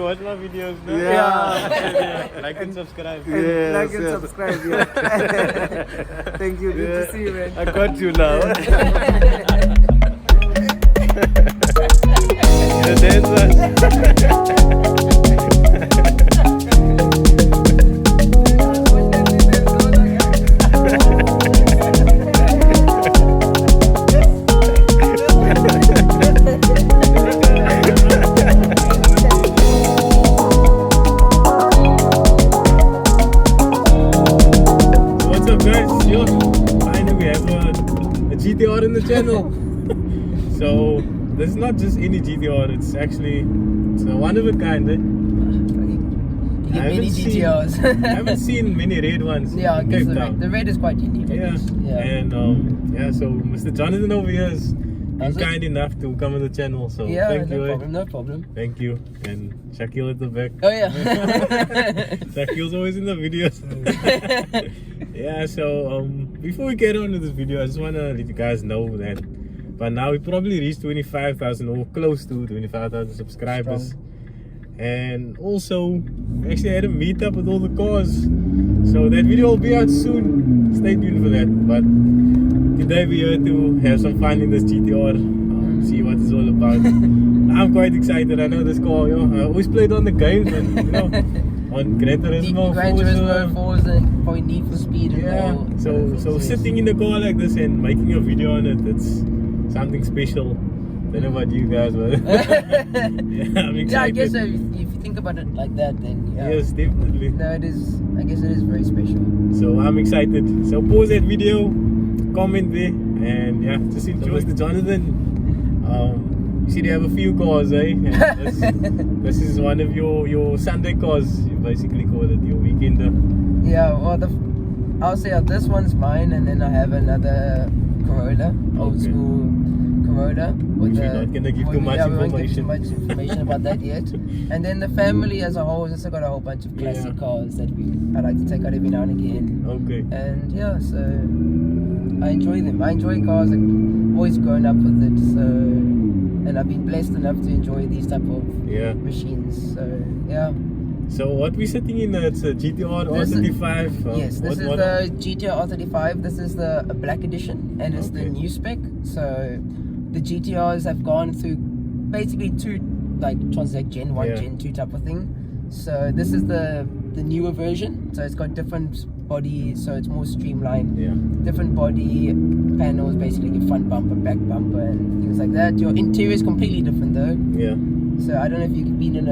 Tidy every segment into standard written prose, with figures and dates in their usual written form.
watch my videos now. Yeah. Like and subscribe. Yes, Like and yes. subscribe. Yeah. Thank you. Good to see you, man. I got you now. There's one. What's up, guys? Yo, finally we have a GTR in the channel. So this is not just any GTR. It's actually a one of a kind. Eh? You get many GTRs. I haven't seen many red ones. Yeah, I in guess Cape Town. the red is quite unique. I Yeah. guess. Yeah. And so Mr. Jonathan over here has been How's it? kind enough to come on the channel. So Yeah, thank no you. problem, no problem. Thank you. And Shakil at the back. Oh yeah. Shakil's always in the videos. Yeah, so before we get on to this video, I just want to let you guys know that by now we probably reached 25,000 or close to 25,000 subscribers. Strong. And also, we actually had a meetup with all the cars. So that video will be out soon. Stay tuned for that. But today we're here to have some fun in this GTR. See what it's all about. I'm quite excited. I know this car, I always played on the games and on Gran Turismo, Gran Turismo, Forza, and probably Need for Speed. And yeah. all. So sitting in the car like this and making a video on it, it's something special. Don't know about you guys, but yeah, I'm excited. Yeah, I guess if you think about it like that, then yeah. Yes, definitely. No, it is. I guess it is very special. So I'm excited. So pause that video, comment there, and yeah, just enjoy. So Mr. Jonathan, you see they have a few cars, eh? And this is one of your Sunday cars. You basically call it your weekender. Yeah, well, I'll say this one's mine, and then I have another Corolla, old school Corolla. With We're not gonna give too much we won't give too information. much information about that yet. And then the family as a whole has also got a whole bunch of classic cars that I like to take out every now and again. Okay. And yeah, so I enjoy them. I enjoy cars. I've always grown up with it, so, and I've been blessed enough to enjoy these type of machines. So yeah. So what we're sitting in, it's a GTR R35. Yes, this is the GTR R35. This is the black edition, and it's the new spec. So the GTRs have gone through basically two, like Transact Gen 1, Gen 2 type of thing. So this is the newer version. So it's got different body, so it's more streamlined. Yeah. Different body panels, basically your front bumper, back bumper, and things like that. Your interior is completely different though. Yeah. So I don't know if you've been in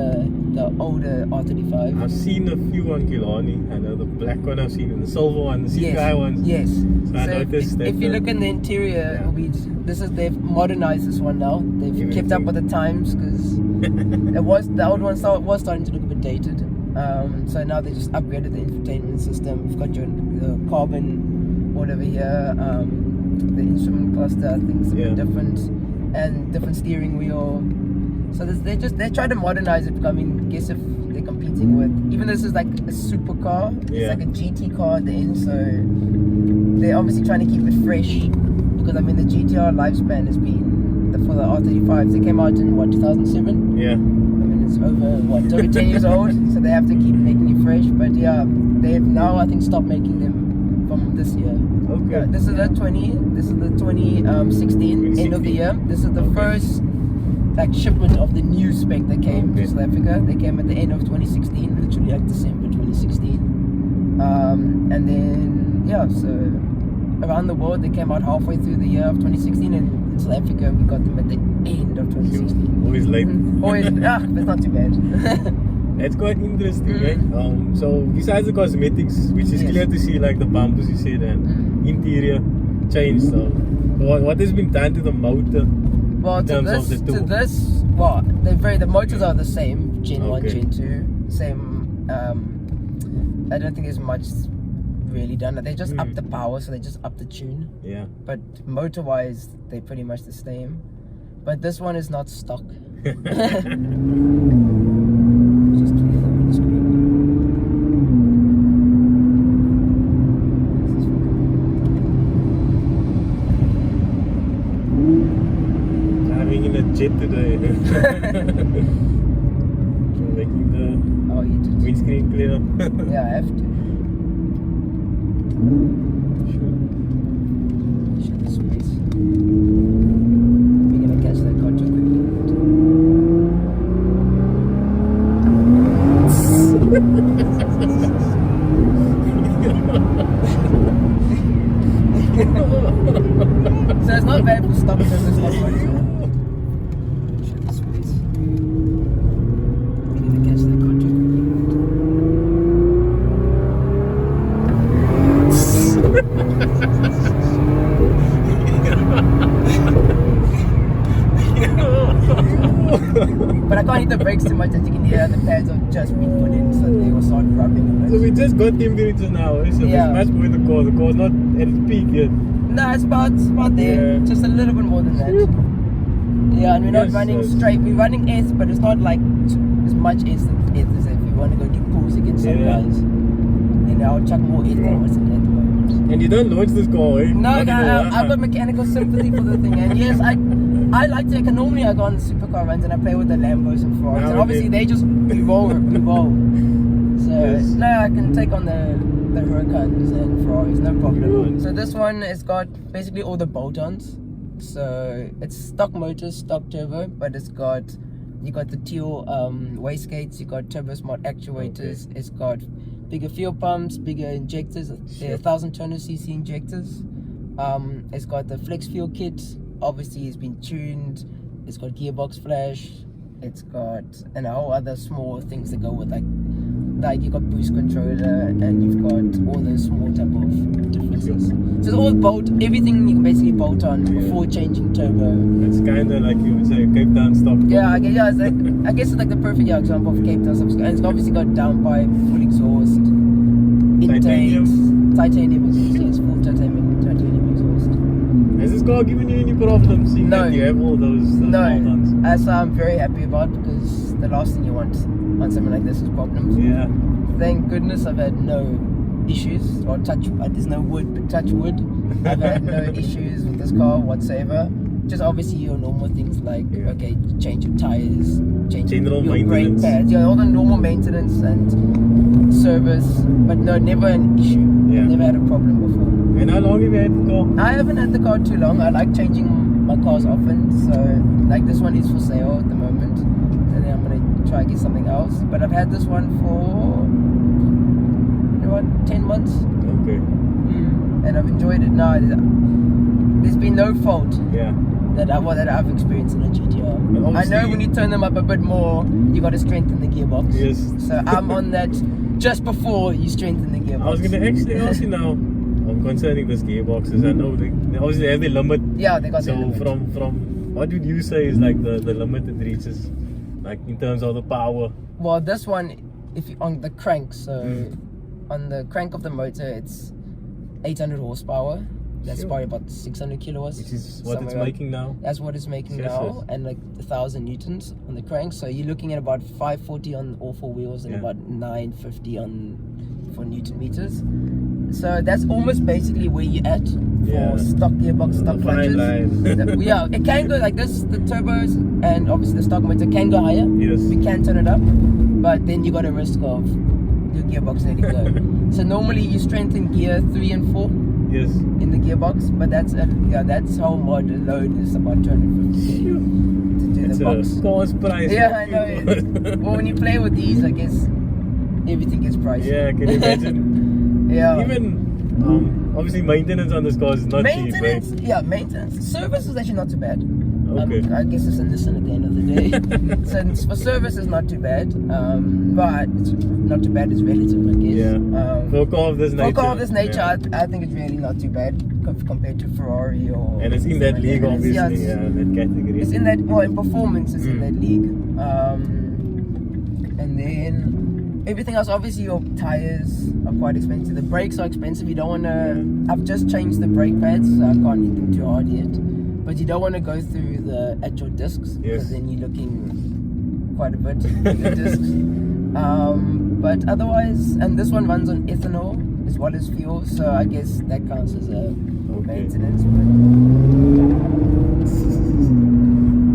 the older R35. I've seen a few on Killarney. I know the black one I've seen, and the silver one, the CPI ones. Yes. So I noticed that. If you look in the interior, they've modernized this one now. They've kept up with the times because the old one was starting to look a bit dated. So now they just upgraded the infotainment system. You've got your carbon whatever here. The instrument cluster, I think, is a bit different, and different steering wheel. So they try to modernize it. I mean, guess if they're competing with, even this is like a supercar, it's like a GT car at the end. So they're obviously trying to keep it fresh, because I mean the GTR lifespan has been for the R35s. They came out in what, 2007? Yeah. I mean it's over 10 years old. So they have to keep making it fresh. But yeah, they have now I think stopped making them from this year. Okay. This is the 2016 end of the year. This is the first shipment of the new spec that came to South Africa. They came at the end of 2016, literally like December 2016. And then so around the world they came out halfway through the year of 2016, and in South Africa we got them at the end of 2016. Always late. Always, but it's not too bad. That's quite interesting, right? So besides the cosmetics, which is clear to see, like the bumpers you said, and interior change. So what has been done to the motor? Well, the motors are the same, Gen 1, Gen 2, same. I don't think there's much really done. They just up the power, so they just up the tune. Yeah. But motor-wise, they're pretty much the same. But this one is not stock. Just tweak the windscreen. Driving in a jet today. making the Oh, you did. windscreen clearer. Yeah, I have to. Sure. Shut the space. We're gonna catch that car too quickly. So it's not bad for stop and it's not much. Shut the space. We're gonna catch that car too quickly. But I can't hit the brakes too much, as you can hear the pads have just been put in, so they will start rubbing a So bit. we just got temperatures now, so Yeah. there's much more in the car. The car's not at its peak yet. No, it's about there, Yeah. just a little bit more than that. Yeah, and we're not Yes, running yes. straight. We're running S, but it's not like as much S as if we want to go do pulls against some Yeah. guys. And I'll chuck more S than what's in there at the moment. And you don't launch this car, eh? No, Not anymore, I've got mechanical sympathy for the thing, and yes, I like to. Normally, I go on the supercar runs and I play with the Lambos and Ferraris, Now and and obviously then. they just we roll. So Yes. no, I can take on the Huracans and Ferraris, no problem. Good. So this one has got basically all the bolt-ons. So it's stock motors, stock turbo, but you got the teal wastegates, you got turbo smart actuators, It's got bigger fuel pumps, bigger injectors, they're 1,000 injectors. It's got the flex fuel kit, obviously it's been tuned, it's got gearbox flash, it's got and a whole other small things that go with like you got boost controller and you've got all those small type of differences. So it's all everything you can basically bolt on before changing turbo. It's kind of like you would say Cape Town stock. Yeah, I guess it's like the perfect example of Cape Town stuff. And it's obviously got downpipe, full exhaust, intakes, titanium exhaust. Yes, full titanium exhaust. Has this car given you any problems seeing No. that you have all those bolt-ons? No, as I'm very happy about, because the last thing you want on something like this is problems. Yeah. Thank goodness I've had no issues, or there's no wood, but touch wood. I've had no issues with this car whatsoever. Just obviously your normal things like, okay, change your tires, change General your brake maintenance. pads, all the normal maintenance and service, but no, never an issue. Yeah. Never had a problem before. And how long have you had the car? I haven't had the car too long. I like changing my cars often, so like this one is for sale at the moment, and then I'm gonna try and get something else. But I've had this one for 10 months, Okay. and I've enjoyed it. Now there's been no fault Yeah. that I've experienced in a GTR. I obviously- know when you turn them up a bit more, you got to strengthen the gearbox. Yes. So I'm on that just before you strengthen the gearbox. I was gonna actually ask you now concerning this gearboxes. I know they obviously have the limit. Yeah, they got So the limit. from what would you say is like the limit it reaches, like in terms of the power? Well, this one, if you on the crank, so on the crank of the motor, it's 800 horsepower. That's Sure. probably about 600 kilowatts. Which is what it's somewhere around. making now. That's what it's making Yes, now, yes. and like 1,000 newtons on the crank. So you're looking at about 540 on all four wheels and Yeah. about 950 for newton meters. So that's almost basically where you're at for Yeah. stock gearbox, stock The fine clutches. line. Yeah, it can go like this. The turbos and obviously the stock motor can go higher. Yes. We can turn it up, but then you got a risk of your gearbox letting go. So normally you strengthen gear 3 and 4 Yes. in the gearbox, but that's whole mod load is about 250 to do It's the box. a car's price. Yeah, I know. Well, when you play with these, I guess everything gets pricey. Yeah, can you imagine? Yeah. Even obviously maintenance on this car is not cheap, Maintenance, right? yeah, maintenance. Service is actually not too bad. Okay. I guess it's a Nissan at the end of the day. So for service is not too bad, but it's not too bad is relative, I guess. Yeah. For a car of this nature. For a car of this nature, yeah. I think it's really not too bad compared to Ferrari or. And it's in that league, obviously. Yeah, Yeah, that category. it's in that. Well, in performance, it's in that league. And then everything else, obviously, your tires are quite expensive. The brakes are expensive. You don't want to. I've just changed the brake pads, so I can't hit them too hard yet. But you don't want to go through the actual discs because then you're looking quite a bit bigger discs. But otherwise, and this one runs on ethanol as well as fuel, so I guess that counts as a maintenance. But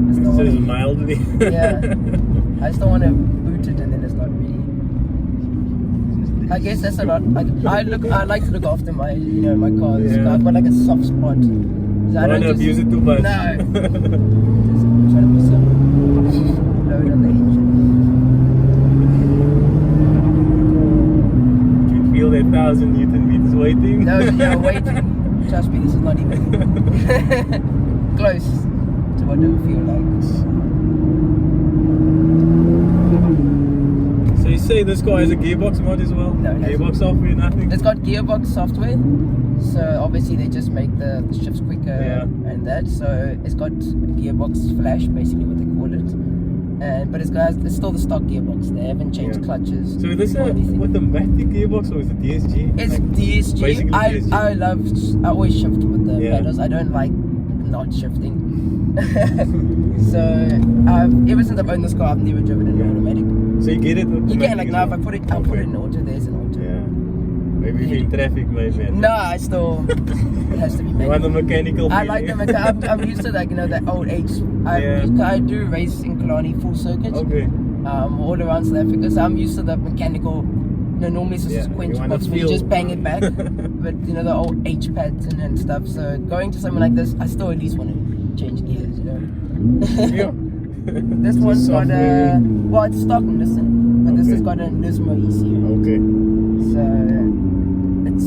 It's just mildly. yeah, I just don't want to boot it and then I guess that's a lot. I like to look after my my cars. Yeah. I've got like a soft spot. So I Don't just abuse it too much. No. Just trying to put some load on the engine. You feel that 1,000 Newton meters waiting? No, yeah, waiting. Trust me, this is not even close to what it would feel like. So you say this car has a gearbox mod as well? No, it hasn't. Gearbox software, nothing? It's got gearbox software, so obviously they just make the shifts quicker and that. So it's got gearbox flash, basically what they call it. But it's still the stock gearbox. They haven't changed clutches. So this or anything. with the matic gearbox or is it DSG? It's Like, DSG. basically DSG. I always shift with the Yeah. pedals. I don't like not shifting. So ever since I've owned this car, I've never driven an automatic. So you get it with You the can matic like as now if well? I put it in auto, there's an auto. Yeah. Maybe if you're in traffic, maybe. No, I still it has to be You want the manual. mechanical I like the feeling? I'm used to like that old age. I do race in Killarney full circuits. Okay. All around South Africa, so I'm used to the mechanical. Normally it's just a You quench wanna box where you feel- just bang it back, but the old H pads and stuff. So going to something like this, I still at least want to change gears. Yeah. This one's got software. it's stock Nissan, but this Okay. has got a Nismo ECU, Okay. so it's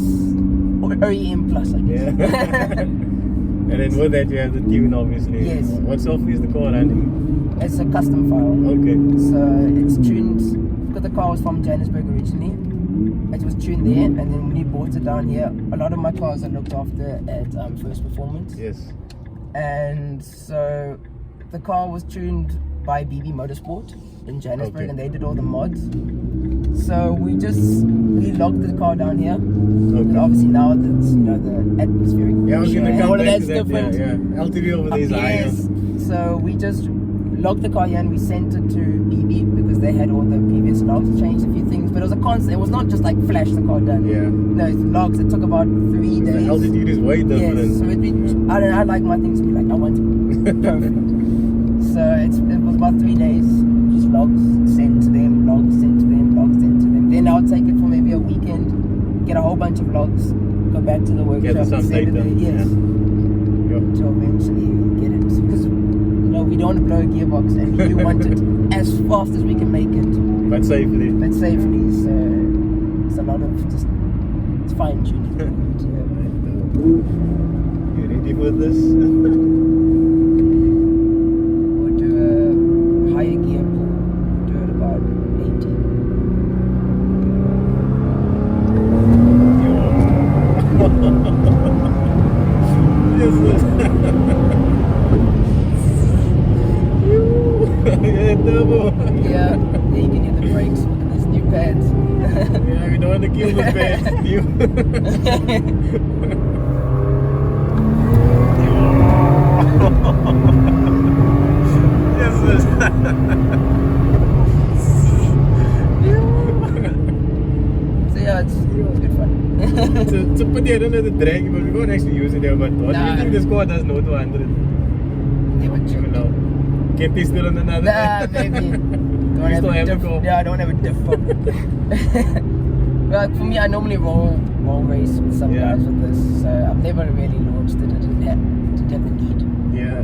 OEM plus, I guess. Yeah. And then with that you have the tune obviously. Yes. What software is the car running? It's a custom file. Okay. So it's tuned, because the car was from Johannesburg originally. It was tuned there, and then when we bought it down here, a lot of my cars are looked after at First Performance. Yes. And so the car was tuned by BB Motorsport in Johannesburg, Okay. and they did all the mods. So we locked the car down here. And obviously now that's the atmospheric Yeah, I was pressure gonna and come all of back that's to that. different. Yeah. LTV over there is higher. Yes. So we just locked the car here and we sent it to BB because they had all the previous logs, changed a few things, but it was a constant. It was not just like flash the car done. Yeah. No, it's logs. It took about 3 The days. altitude is way different. Yes. So I like my things to be like I want it perfect. So it was about 3 days. Just logs sent to them, logs sent to them, logs sent to them. Then I'll take it for maybe a weekend, get a whole bunch of logs, go back to the workshop, Get some send it data. there. Yes. Yeah. To eventually get it, because we don't want to blow a gearbox and we do want it as fast as we can make it, But safely. but safely. So it's a lot of just fine tuning. You ready for this? We'll do a higher gear pull. We'll do it about 80. Yes, yeah, turbo. Yeah, then you can hit the brakes with these new pads. Yeah, we don't want to kill the best. Yes, So yeah, it's good fun. it's a pity I don't know the drag, but we won't actually use it there. But what do you think this car does no 200? Never Even checked. now. Kitty still on another. Nah, maybe. Don't You still have a diff- go. Yeah, I don't have a diff. Well, for me, I normally roll race with some Yeah. guys with this, so I've never really launched it. I didn't have the need. Yeah.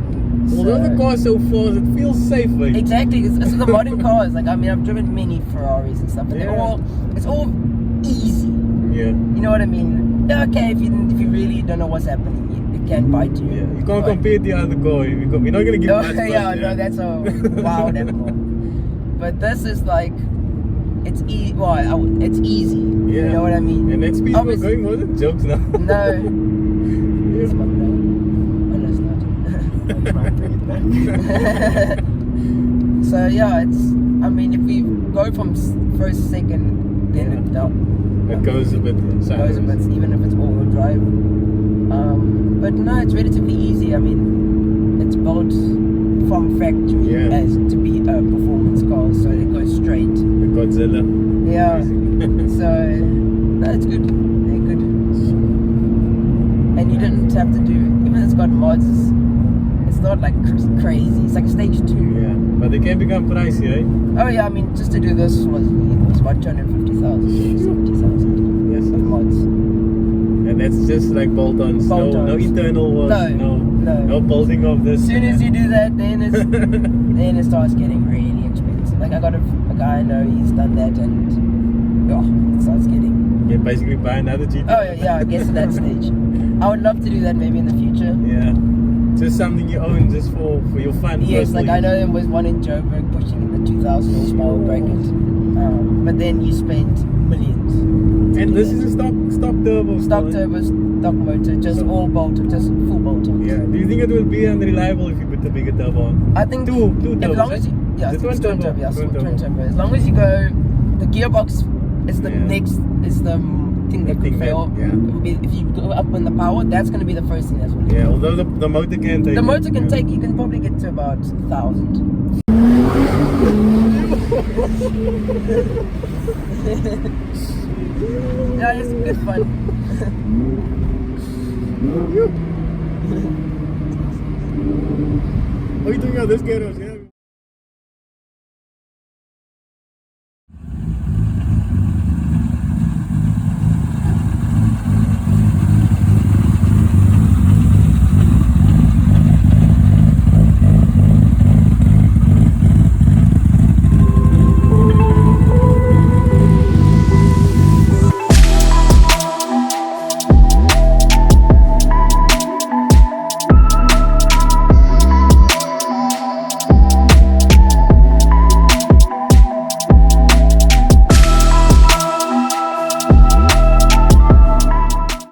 Although the car's so fast, it feels safer. Exactly, it's the modern cars. Like I've driven many Ferraris and stuff, but Yeah. it's all easy. Yeah. You know what I mean? Yeah, okay, if you really don't know what's happening, it can bite you. Yeah. You can't But- compare the other car. We're not gonna give No, much. yeah, no, that's a wild animal. But this is like, it's easy. It's easy. Yeah. You know what I mean? And that speed we're Obviously- going wasn't jokes now. No. It's my brain. Oh, no, it's not. So yeah, it's. I mean, if we go from first, second, then it It goes a bit goes a bit, even if it's all-wheel drive. But no, it's relatively easy. I mean, it's built from factory Yeah. as to be a performance car, so it goes straight. The Godzilla. Yeah. So no, it's good. Very good. And you didn't have to do, even though it's got mods. It's not like crazy. It's like stage 2. Yeah, but they can become pricey, right? Oh yeah, I mean, just to do this was about 250,000, 70,000. Yes. With mods. And that's just like bolt-ons. Bolt-ons. No internal work. No. No bolting of this. As soon as you do that, then then it starts getting really expensive. Like I got a guy I know, he's done that, and it starts getting. You basically buy another GT. Oh yeah, I guess at that stage. I would love to do that maybe in the future. Yeah. Just something you own just for your fun. Yes, like personally. I know there was one in Joburg pushing in the 2,000 horsepower bracket, but then you spend millions. And this is a stock turbo. Stock right? turbo, stock motor, just all bolted, just full bolted. Yeah. Do you think it will be unreliable if you put the bigger turbo on? I think Two as turbos, long right? as you, yeah, Is it it's twin twin turbo? turbo, yeah, Twin twin turbo. turbo. As long as you go, the gearbox is the next, is the thing that could fail. Yeah. It would be, if you go up in the power, that's going to be the first thing that's going to Yeah. Although the motor can take. The it. motor can Yeah. take, you can probably get to about 1,000. Yeah, it's good fun. Oh, you're doing all this, Gearbox, yeah?